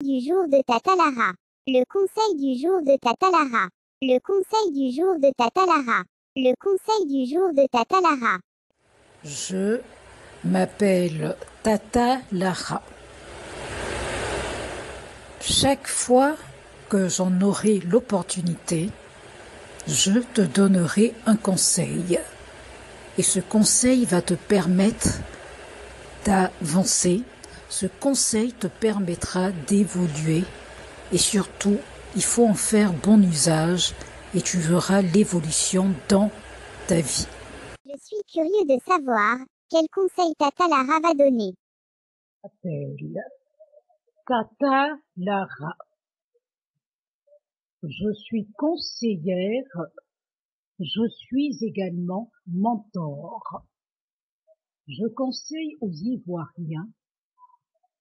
Du jour de Tata Lara. Le conseil du jour de Tata Lara. Le conseil du jour de Tata Lara. Le conseil du jour de Tata Lara. Je m'appelle Tata Lara. Chaque fois que j'en aurai l'opportunité, je te donnerai un conseil. Et ce conseil va te permettre d'avancer. Ce conseil te permettra d'évoluer. Et surtout, il faut en faire bon usage et tu verras l'évolution dans ta vie. Je suis curieux de savoir quel conseil Tata Lara va donner. Appelle Tata Lara. Je suis conseillère, je suis également mentor. Je conseille aux Ivoiriens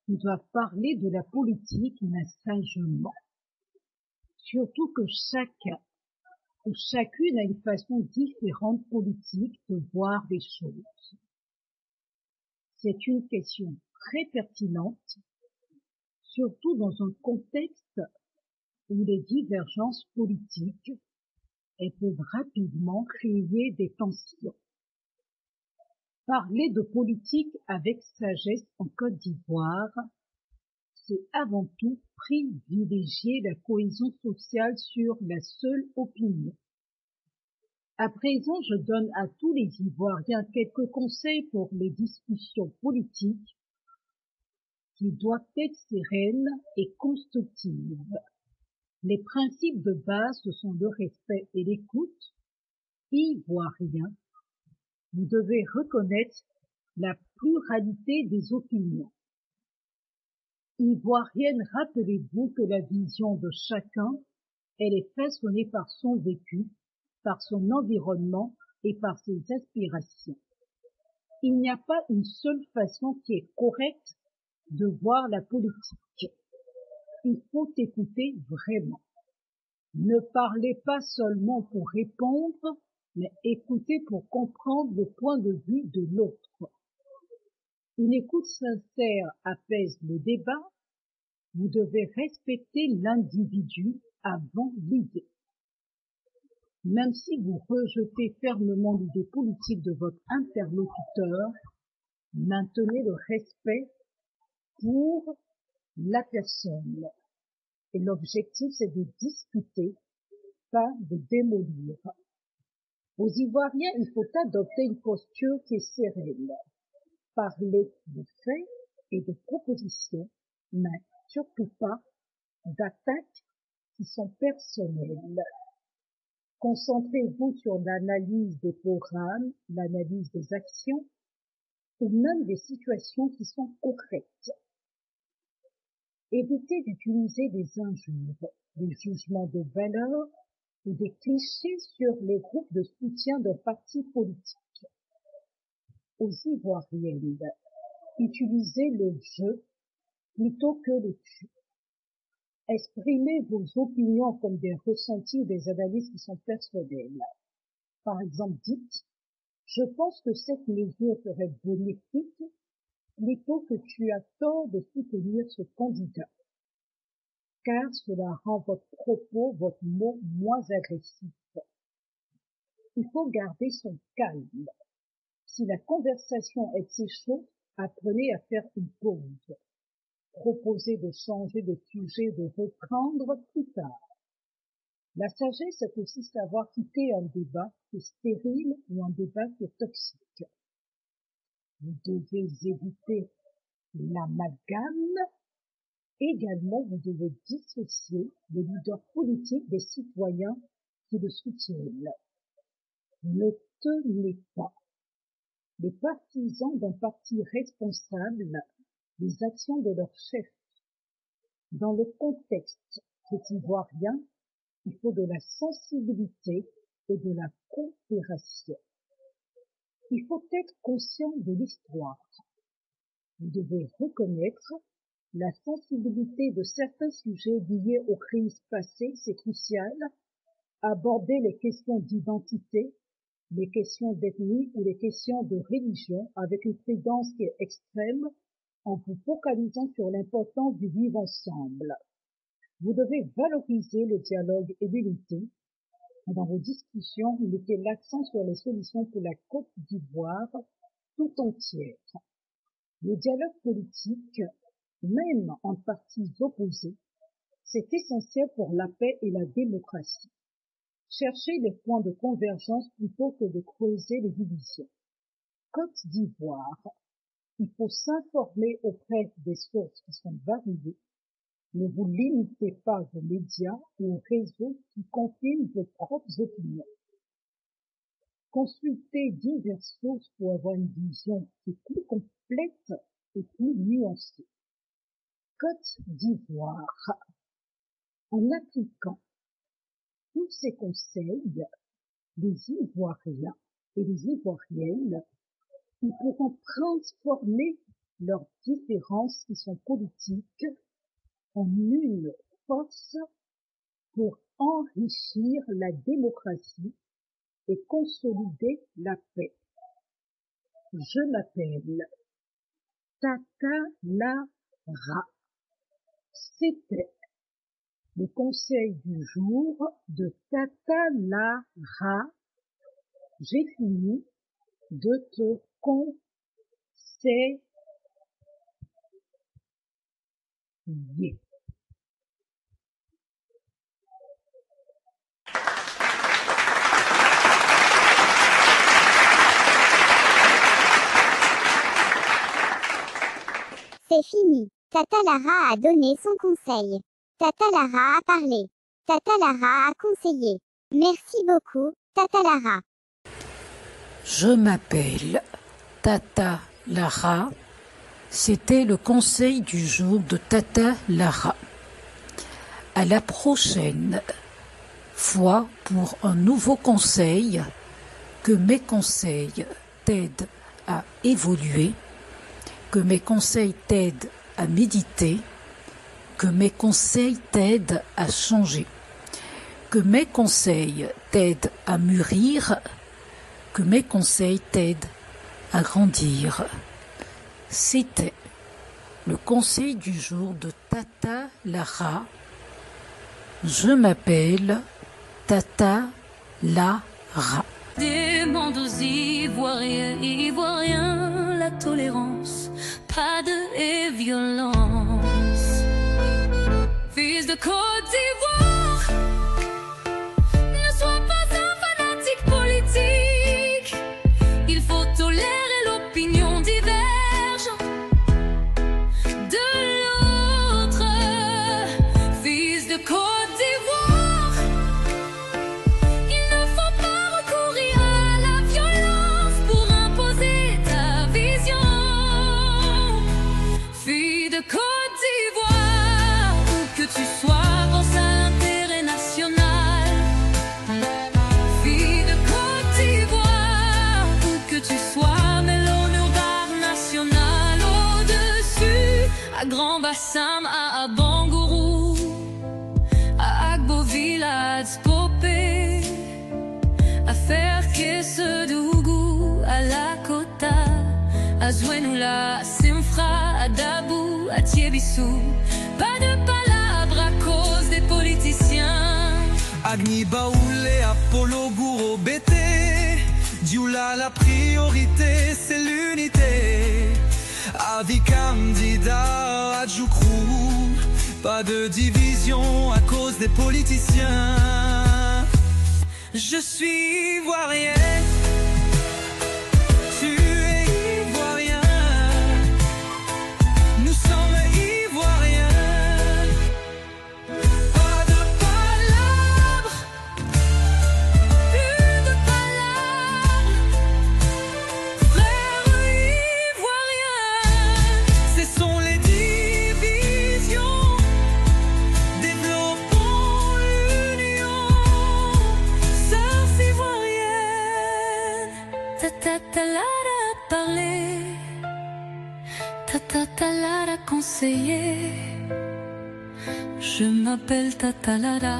qui doivent parler de la politique, mais sagement. Surtout que chacun ou chacune a une façon différente politique de voir les choses. C'est une question très pertinente, surtout dans un contexte où les divergences politiques elles peuvent rapidement créer des tensions. Parler de politique avec sagesse en Côte d'Ivoire, c'est avant tout privilégier la cohésion sociale sur la seule opinion. À présent, je donne à tous les Ivoiriens quelques conseils pour les discussions politiques qui doivent être sereines et constructives. Les principes de base, ce sont le respect et l'écoute. Ivoiriens, vous devez reconnaître la pluralité des opinions. Ivoirienne, rappelez-vous que la vision de chacun, elle est façonnée par son vécu, par son environnement et par ses aspirations. Il n'y a pas une seule façon qui est correcte de voir la politique. Il faut écouter vraiment. Ne parlez pas seulement pour répondre, mais écoutez pour comprendre le point de vue de l'autre. Une écoute sincère apaise le débat. Vous devez respecter l'individu avant l'idée. Même si vous rejetez fermement l'idée politique de votre interlocuteur, maintenez le respect pour la personne. Et l'objectif, c'est de discuter, pas de démolir. Aux Ivoiriens, il faut adopter une posture qui est sereine. Parler de faits et de propositions, mais surtout pas d'attaques qui sont personnelles. Concentrez-vous sur l'analyse des programmes, l'analyse des actions ou même des situations qui sont concrètes. Évitez d'utiliser des injures, des jugements de valeur ou des clichés sur les groupes de soutien d'un parti politique. Aux Ivoiriennes, utilisez le je plutôt que le tu. Exprimez vos opinions comme des ressentis ou des analyses qui sont personnelles. Par exemple, dites, je pense que cette mesure serait bénéfique plutôt que tu as tort de soutenir ce candidat, car cela rend votre propos, votre mot moins agressif. Il faut garder son calme. Si la conversation est si chaude, apprenez à faire une pause. Proposez de changer de sujet, de reprendre plus tard. La sagesse, c'est aussi savoir quitter un débat qui est stérile ou un débat qui est toxique. Vous devez éviter l'amalgame. Également, vous devez dissocier le leader politique des citoyens qui le soutiennent. Ne tenez pas les partisans d'un parti responsable des actions de leur chef. Dans le contexte ivoirien, il faut de la sensibilité et de la coopération. Il faut être conscient de l'histoire. Vous devez reconnaître la sensibilité de certains sujets liés aux crises passées, c'est crucial. Aborder les questions d'identité, les questions d'ethnie ou les questions de religion avec une prudence qui est extrême en vous focalisant sur l'importance du vivre ensemble. Vous devez valoriser le dialogue et l'unité. Dans vos discussions, mettez l'accent sur les solutions pour la Côte d'Ivoire tout entière. Le dialogue politique, même en partis opposés, c'est essentiel pour la paix et la démocratie. Cherchez les points de convergence plutôt que de creuser les divisions. Côte d'Ivoire, il faut s'informer auprès des sources qui sont variées. Ne vous limitez pas aux médias ou aux réseaux qui confirment vos propres opinions. Consultez diverses sources pour avoir une vision qui est plus complète et plus nuancée. Côte d'Ivoire, en appliquant tous ces conseils, les Ivoiriens et les Ivoiriennes, ils pourront transformer leurs différences qui sont politiques en une force pour enrichir la démocratie et consolider la paix. Je m'appelle Tata Lara. C'était le conseil du jour de Tata Lara. J'ai fini de te conseiller. C'est fini. Tata Lara a donné son conseil. Tata Lara a parlé. Tata Lara a conseillé. Merci beaucoup, Tata Lara. Je m'appelle Tata Lara. C'était le conseil du jour de Tata Lara. À la prochaine fois pour un nouveau conseil. Que mes conseils t'aident à évoluer. Que mes conseils t'aident à méditer, que mes conseils t'aident à changer, que mes conseils t'aident à mûrir, que mes conseils t'aident à grandir. C'était le conseil du jour de Tata Lara. Je m'appelle Tata Lara. Demande aux Ivoiriens, Ivoiriens, la tolérance, pas de violence. Fils de Côte d'Ivoire, ne sois pas un fanatique politique. Il faut tolérer l'opinion diverge de l'autre. Fils de Côte d'Ivoire, il ne faut pas recourir à la violence pour imposer ta vision. Fille de Côte d'Ivoire, où que tu sois, pense à l'intérêt national. Fille de Côte d'Ivoire, où que tu sois, mets l'honneur d'art national au-dessus. À Grand Bassam, à Bangourou, à Agbo Village, Popé, à Ferke-Sedougou, à Lakota, à Zouenoula, à Simfra, à Dabou, à Tiebissou. Pas de palabres à cause des politiciens. Agni Baoulé, Apollo Gouro, BT, Dioula, la priorité, c'est l'unité. Avis candidat, Adjoukrou, pas de division à cause des politiciens. Je suis ivoirienne, tu es ivoirien, nous sommes ivoiriens. Pas de palabres, plus de palabres, frères ivoiriens. Cessons les divisions, développons l'union. Sœurs ivoiriennes, Tata Lara a parlé, Tata Lara a conseillé. Je m'appelle Tata Lara,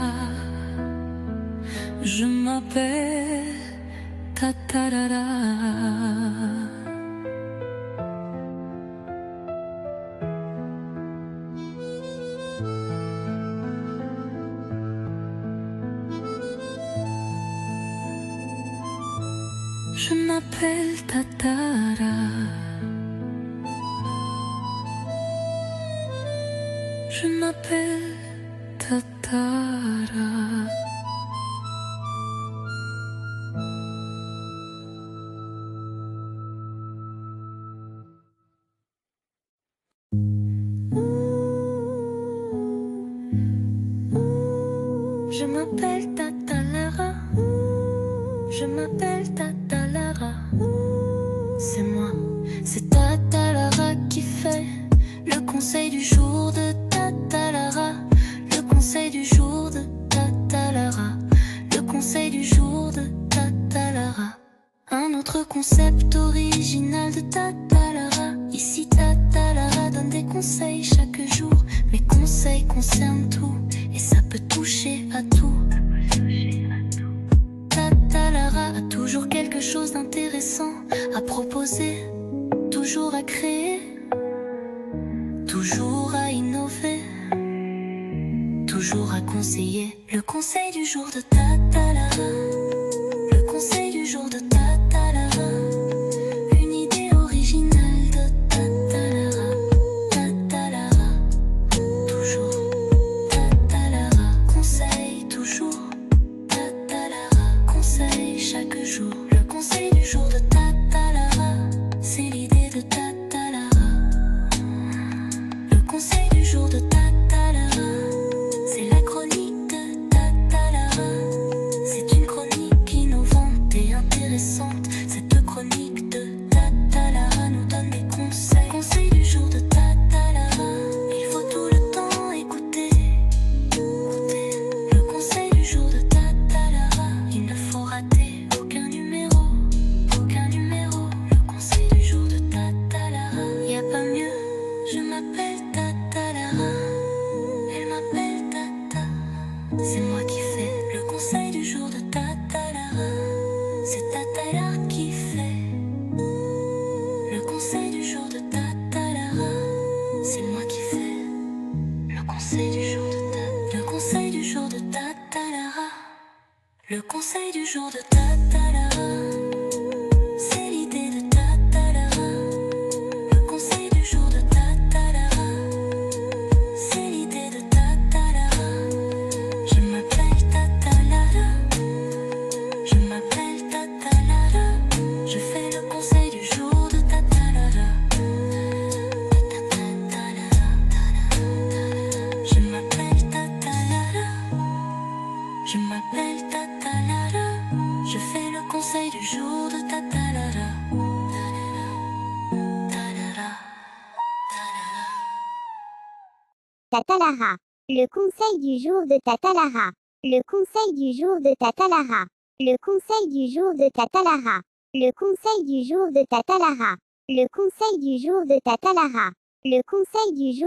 je m'appelle Tata Lara. m'appelle Tatara. Je m'appelle Tatara. Je m'appelle Tata Lara. Je m'appelle Tata Lara. C'est moi, c'est Tata Lara qui fait le conseil du jour de Tata Lara. Le conseil du jour de Tata Lara. Le conseil du jour de Tata Lara. Un autre concept original de Tata Lara. Ici Tata Lara donne des conseils chaque jour. Mes conseils concernent tout et ça peut toucher à tout. Tata Lara a toujours quelque chose d'intéressant à proposer, toujours à créer, toujours à innover, toujours à conseiller. Le conseil du jour de Tata Lara. Le conseil du jour de Tata Lara. Une idée originale de Tata Lara. Tata Lara, toujours. Tata Lara, conseil toujours. Tata Lara, conseil chaque jour. Le conseil du jour de Tata Lara. C'est l'idée de Tata Lara. Le conseil du jour de Tata Lara. C'est la chronique de Tata Lara. C'est une chronique innovante et intéressante. Cette chronique de Tata Lara nous donne des conseils. Conseil du jour de Tata Lara. Il faut tout le temps écouter. Écouter. Le conseil du jour de Tata Lara. Il ne faut rater aucun numéro. Aucun numéro. Le conseil du jour de Tata Lara. Y a pas mieux. Je m'appelle Tata Lara. Elle m'appelle Tata. C'est moi qui fais le conseil du jour de Tata Lara. C'est Tata Lara qui fait le conseil du jour de Tata Lara. C'est moi qui fais le conseil du jour de Tata. Le conseil du jour de Tata Lara. Le conseil du jour de Tata Lara. C'est l'idée de Tata Lara. Le conseil du jour de Tata Lara. C'est l'idée de Tata Lara. Je m'appelle Tata Lara. Je m'appelle Tata Lara. Je fais le conseil du jour de Tata Lara. Tata Lara. Je m'appelle Tata Lara. Je m'appelle Tata Lara. Je fais le conseil du jour de Tata Lara. Tata Lara. Le conseil du jour de Tata Lara. Le conseil du jour de Tata Lara. Le conseil du jour de Tata Lara. Le conseil du jour de Tata Lara. Le conseil du jour de Tata Lara. Le conseil du jour